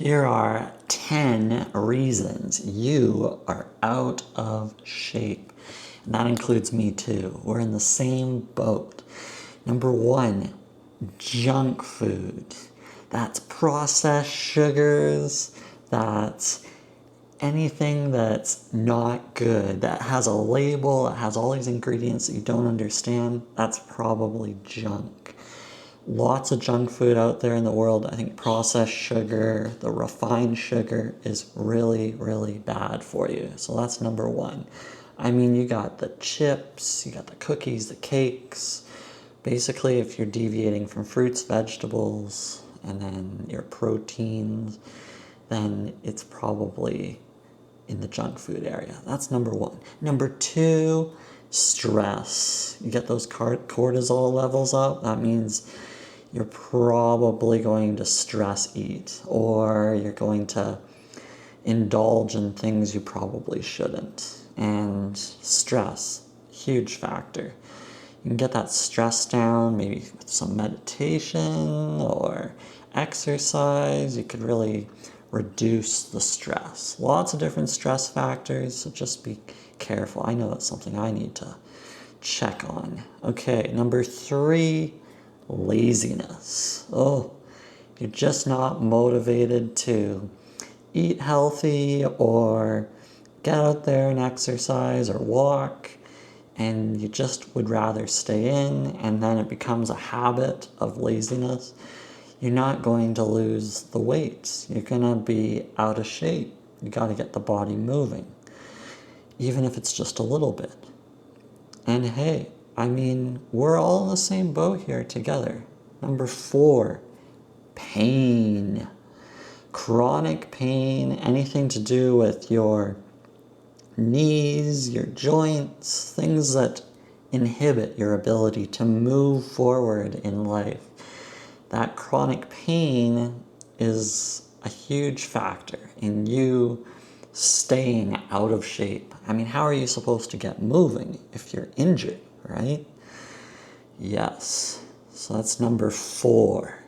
Here are 10 reasons you are out of shape. And that includes me too. We're in the same boat. Number one, junk food. That's processed sugars. That's anything that's not good, that has a label, that has all these ingredients that you don't understand. That's probably junk. Lots of junk food out there in the world. I think processed sugar, the refined sugar, is really, really bad for you. So that's number one. I mean, you got the chips, you got the cookies, the cakes. Basically, if you're deviating from fruits, vegetables, and then your proteins, then it's probably in the junk food area. That's number one. Number two, stress. You get those cortisol levels up, that means you're probably going to stress eat, or you're going to indulge in things you probably shouldn't. And stress, huge factor. You can get that stress down maybe with some meditation or exercise. You could really reduce the stress. Lots of different stress factors, so just be careful. I know that's something I need to check on. Okay, number three, laziness. Oh, you're just not motivated to eat healthy or get out there and exercise or walk, and you just would rather stay in, and then it becomes a habit of laziness. You're not going to lose the weight. You're going to be out of shape. You got to get the body moving, even if it's just a little bit. And hey, I mean, we're all in the same boat here together. Number four, pain. Chronic pain, anything to do with your knees, your joints, things that inhibit your ability to move forward in life. That chronic pain is a huge factor in you staying out of shape. I mean, how are you supposed to get moving if you're injured, right? Yes. So that's number four.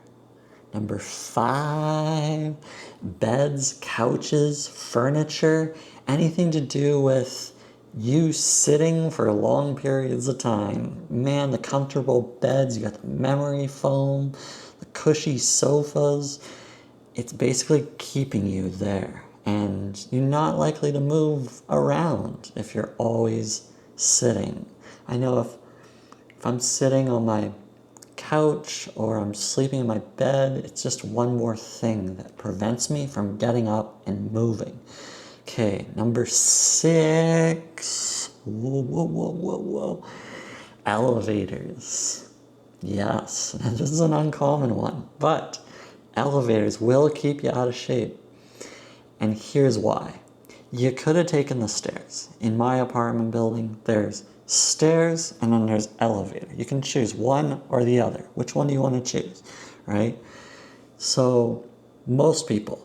Number five, beds, couches, furniture, anything to do with you sitting for long periods of time. Man, the comfortable beds, you got the memory foam, the cushy sofas. It's basically keeping you there. And you're not likely to move around if you're always sitting. I know if I'm sitting on my couch or I'm sleeping in my bed, it's just one more thing that prevents me from getting up and moving. Okay, number six. Whoa. Elevators. Yes, this is an uncommon one, but elevators will keep you out of shape. And here's why. You could have taken the stairs. In my apartment building, there's stairs and then there's elevator. You can choose one or the other. Which one do you want to choose, right? So most people,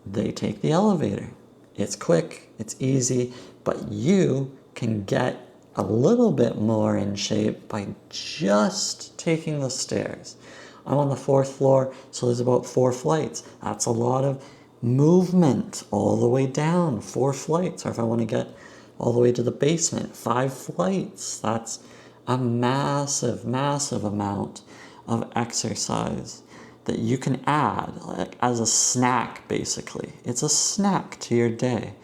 they take the elevator. It's quick, it's easy, but you can get a little bit more in shape by just taking the stairs. I'm on the 4th floor, so there's about 4 flights. That's a lot of movement all the way down, 4 flights. Or if I want to get all the way to the basement, 5 flights. That's a massive, massive amount of exercise that you can add, like as a snack, basically. It's a snack to your day.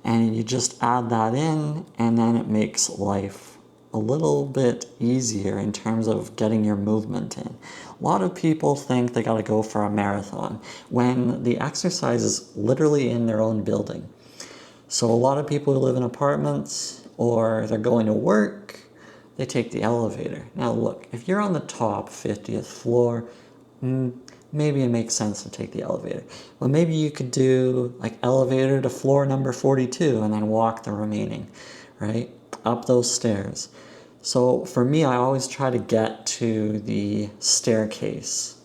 And you just add that in, and then it makes life a little bit easier in terms of getting your movement in. A lot of people think they gotta go for a marathon when the exercise is literally in their own building. So a lot of people who live in apartments or they're going to work, they take the elevator. Now look, if you're on the top 50th floor, maybe it makes sense to take the elevator. Well, maybe you could do like elevator to floor number 42 and then walk the remaining, right? Up those stairs. So for me, I always try to get to the staircase.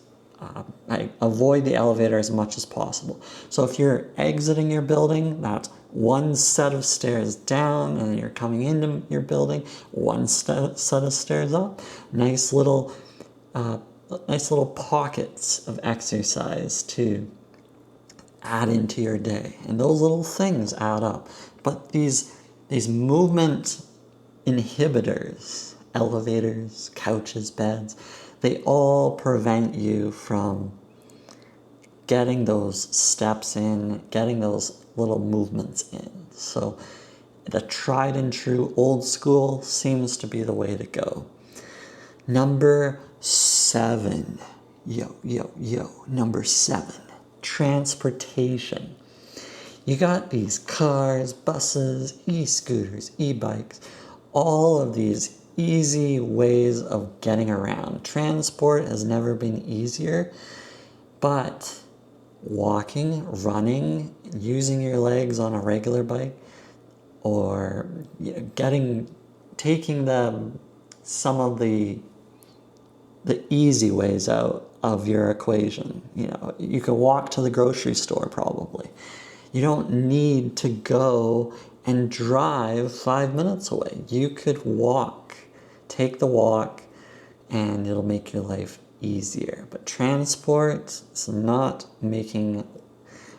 I avoid the elevator as much as possible. So if you're exiting your building, that's one set of stairs down, and then you're coming into your building, one set of stairs up. Nice little pockets of exercise to add into your day. And those little things add up. But these movement inhibitors, elevators, couches, beds, they all prevent you from getting those steps in, getting those little movements in. So the tried and true old school seems to be the way to go. Number 7. Number 7. Transportation. You got these cars, buses, e-scooters, e-bikes, all of these easy ways of getting around. Transport has never been easier, but walking, running, using your legs on a regular bike, or taking some of the easy ways out of your equation. You can walk to the grocery store probably. You don't need to go and drive 5 minutes away. You could walk, take the walk, and it'll make your life easier. But transport is not making...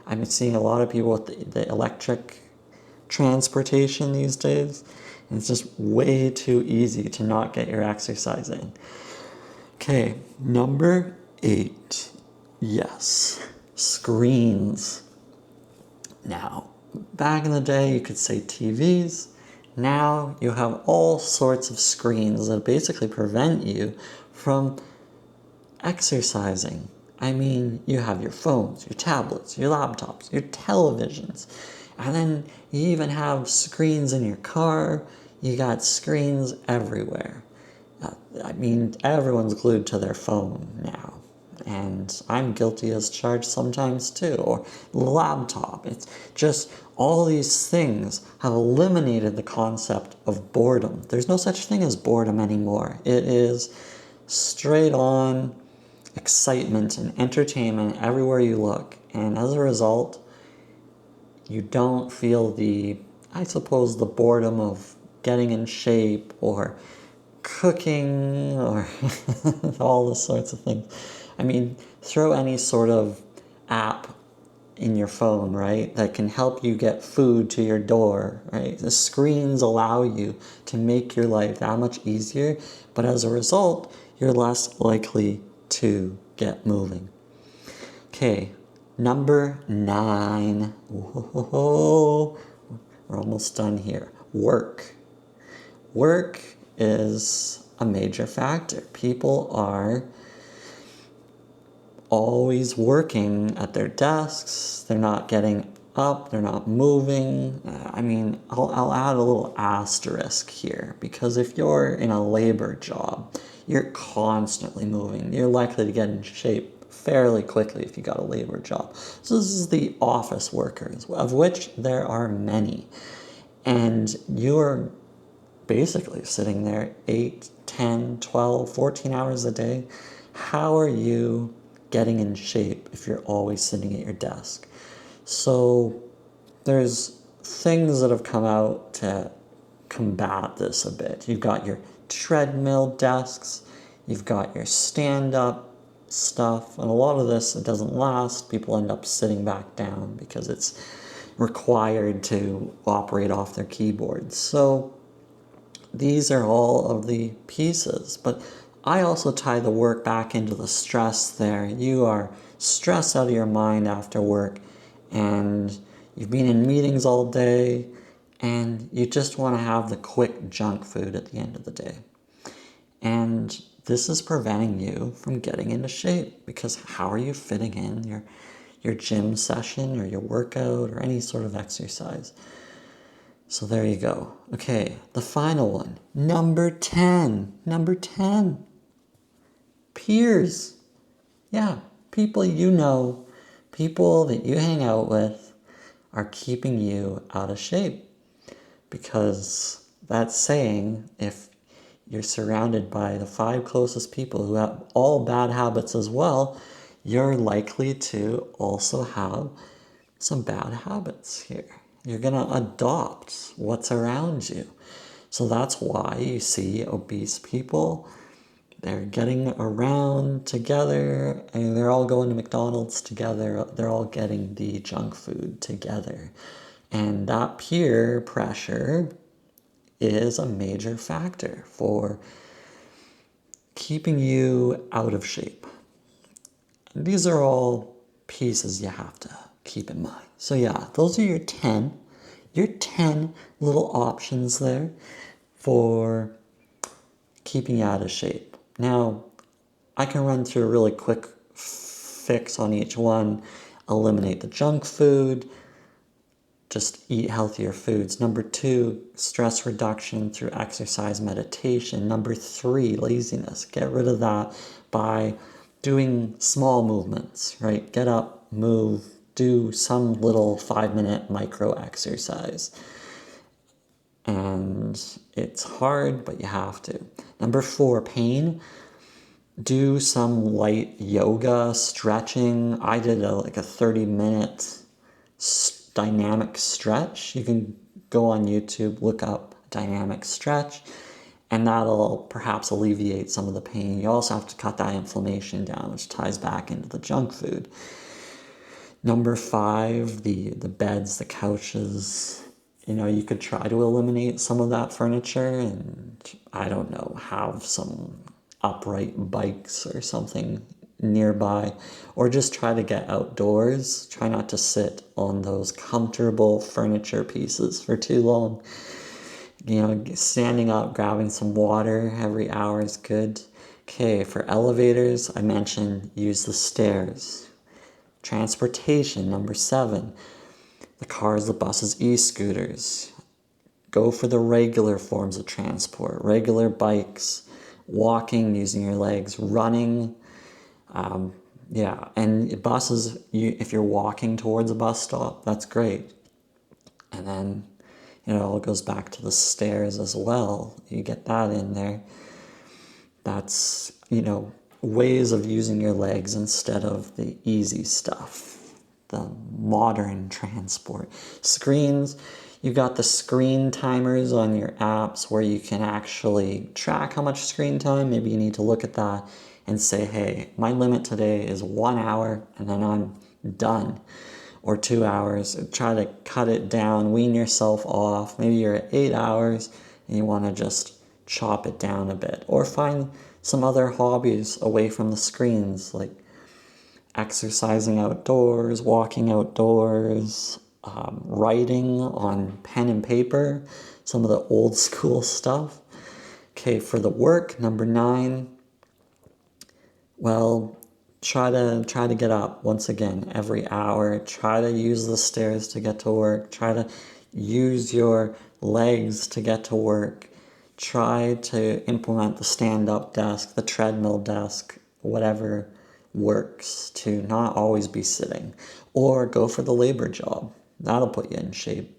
I'm seeing a lot of people with the electric transportation these days, and it's just way too easy to not get your exercise in. Okay, number 8. Yes, screens. Now, back in the day, you could say TVs. Now you have all sorts of screens that basically prevent you from exercising. I mean, you have your phones, your tablets, your laptops, your televisions, and then you even have screens in your car. You got screens everywhere. I mean, everyone's glued to their phone now. And I'm guilty as charged sometimes too, or laptop. It's just all these things have eliminated the concept of boredom. There's no such thing as boredom anymore. It is straight on excitement and entertainment everywhere you look. And as a result, you don't feel the boredom of getting in shape or cooking or all those sorts of things. I mean, throw any sort of app in your phone, right, that can help you get food to your door, right? The screens allow you to make your life that much easier, but as a result, you're less likely to get moving. Okay, number 9. Whoa, we're almost done here. Work. Work is a major factor. People are always working at their desks. They're not getting up. They're not moving. I mean, I'll add a little asterisk here, because if you're in a labor job, you're constantly moving. You're likely to get in shape fairly quickly if you got a labor job. So this is the office workers, of which there are many. And you're basically sitting there 8, 10, 12, 14 hours a day. How are you getting in shape if you're always sitting at your desk? So there's things that have come out to combat this a bit. You've got your treadmill desks, you've got your stand-up stuff, and a lot of this, it doesn't last. People end up sitting back down because it's required to operate off their keyboards. So these are all of the pieces, but I also tie the work back into the stress there. You are stressed out of your mind after work, and you've been in meetings all day, and you just want to have the quick junk food at the end of the day. And this is preventing you from getting into shape, because how are you fitting in your gym session or your workout or any sort of exercise? So there you go. Okay, the final one. Number 10. Number 10. Peers. Yeah, people you know, people that you hang out with are keeping you out of shape. Because that's saying, if you're surrounded by the 5 closest people who have all bad habits as well, you're likely to also have some bad habits here. You're going to adopt what's around you. So that's why you see obese people They're getting around together and they're all going to McDonald's together. They're all getting the junk food together. And that peer pressure is a major factor for keeping you out of shape. And these are all pieces you have to keep in mind. So yeah, those are your 10 little options there for keeping you out of shape. Now, I can run through a really quick fix on each one. Eliminate the junk food, just eat healthier foods. Number 2, stress reduction through exercise, meditation. Number 3, laziness. Get rid of that by doing small movements, right? Get up, move, do some little 5-minute micro exercise. And it's hard, but you have to. Number 4, pain. Do some light yoga, stretching. I did a 30-minute dynamic stretch. You can go on YouTube, look up dynamic stretch, and that'll perhaps alleviate some of the pain. You also have to cut that inflammation down, which ties back into the junk food. Number 5, the beds, the couches. You could try to eliminate some of that furniture and, I don't know, have some upright bikes or something nearby, or just try to get outdoors. Try not to sit on those comfortable furniture pieces for too long. Standing up, grabbing some water every hour is good. Okay, for elevators, I mentioned use the stairs. Transportation, number 7. The cars, the buses, e-scooters. Go for the regular forms of transport. Regular bikes, walking, using your legs, running. And buses, if you're walking towards a bus stop, that's great. And then, it all goes back to the stairs as well. You get that in there. That's, ways of using your legs instead of the easy stuff, the modern transport. Screens, you got the screen timers on your apps where you can actually track how much screen time. Maybe you need to look at that and say, hey, my limit today is 1 hour and then I'm done. Or 2 hours. Try to cut it down, wean yourself off. Maybe you're at 8 hours and you want to just chop it down a bit. Or find some other hobbies away from the screens, like exercising outdoors, walking outdoors, writing on pen and paper, some of the old school stuff. Okay, for the work, number 9, well, try to get up once again every hour. Try to use the stairs to get to work. Try to use your legs to get to work. Try to implement the stand-up desk, the treadmill desk, whatever works to not always be sitting. Or go for the labor job. That'll put you in shape.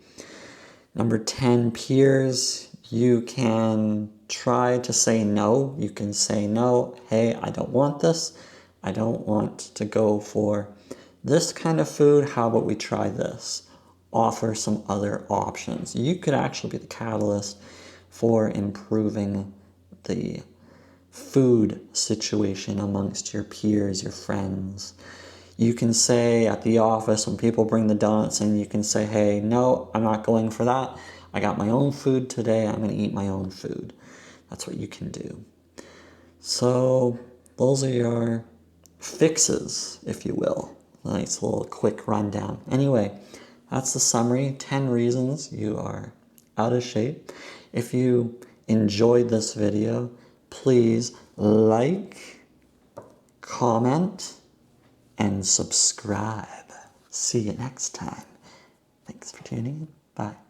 Number 10, peers. You can try to say no. You can say no. Hey, I don't want this. I don't want to go for this kind of food. How about we try this? Offer some other options. You could actually be the catalyst for improving the food situation amongst your peers, your friends. You can say at the office when people bring the donuts in, you can say, hey, no, I'm not going for that. I got my own food today. I'm going to eat my own food. That's what you can do. So those are your fixes, if you will. Nice little quick rundown. Anyway, that's the summary. 10 reasons you are out of shape. If you enjoyed this video, please like, comment, and subscribe. See you next time. Thanks for tuning in. Bye.